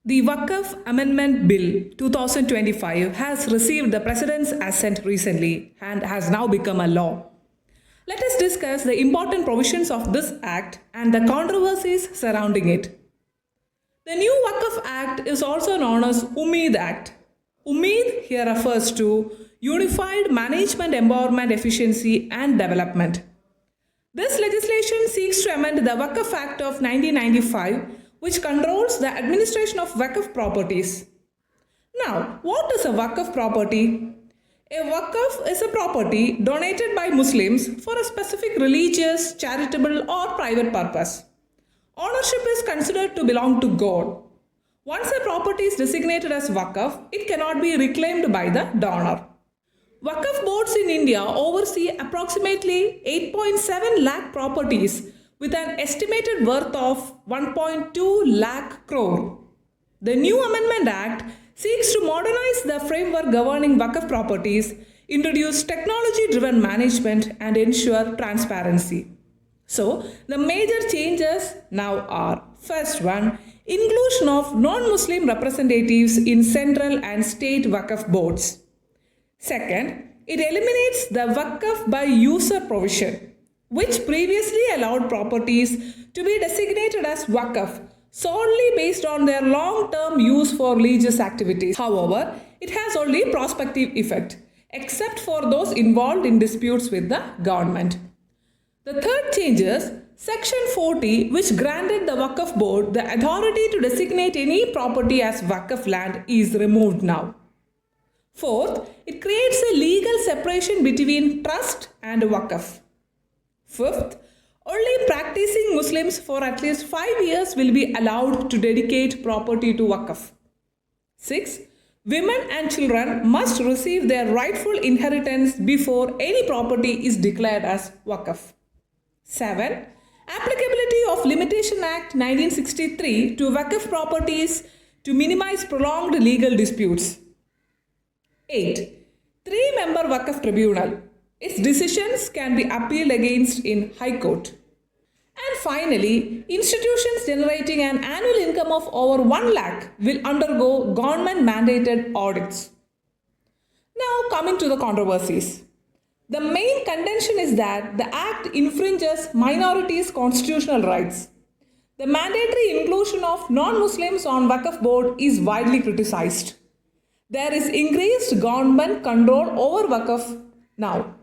The Waqf Amendment Bill 2025 has received the President's assent recently and has now become a law. Let us discuss the important provisions of this Act and the controversies surrounding it. The new Waqf Act is also known as Umeed Act. Umeed here refers to Unified Management Empowerment Efficiency and Development. This legislation seeks to amend the Waqf Act of 1995, which controls the administration of Waqf properties. Now, what is a Waqf property? A Waqf is a property donated by Muslims for a specific religious, charitable, or private purpose. Ownership is considered to belong to God. Once a property is designated as Waqf, it cannot be reclaimed by the donor. Waqf boards in India oversee approximately 8.7 lakh properties with an estimated worth of 1.2 lakh crore. The new Amendment Act seeks to modernize the framework governing Waqf properties, introduce technology-driven management, and ensure transparency. So, the major changes now are: first one, inclusion of non-Muslim representatives in central and state Waqf boards. Second, it eliminates the Waqf by user provision, which previously allowed properties to be designated as Waqf solely based on their long-term use for religious activities. However, it has only prospective effect, except for those involved in disputes with the government. The third change is Section 40, which granted the Waqf board the authority to designate any property as Waqf land, is removed now. Fourth, it creates a legal separation between trust and Waqf. Fifth, only practicing Muslims for at least 5 years will be allowed to dedicate property to Waqf. Sixth, women and children must receive their rightful inheritance before any property is declared as Waqf. 7. Applicability of Limitation Act 1963 to Waqf properties to minimize prolonged legal disputes. 8. 3-member Waqf Tribunal. Its decisions can be appealed against in High Court. And finally, institutions generating an annual income of over 1 lakh will undergo government-mandated audits. Now coming to the controversies. The main contention is that the Act infringes minorities' constitutional rights. The mandatory inclusion of non-Muslims on Waqf board is widely criticized. There is increased government control over Waqf now.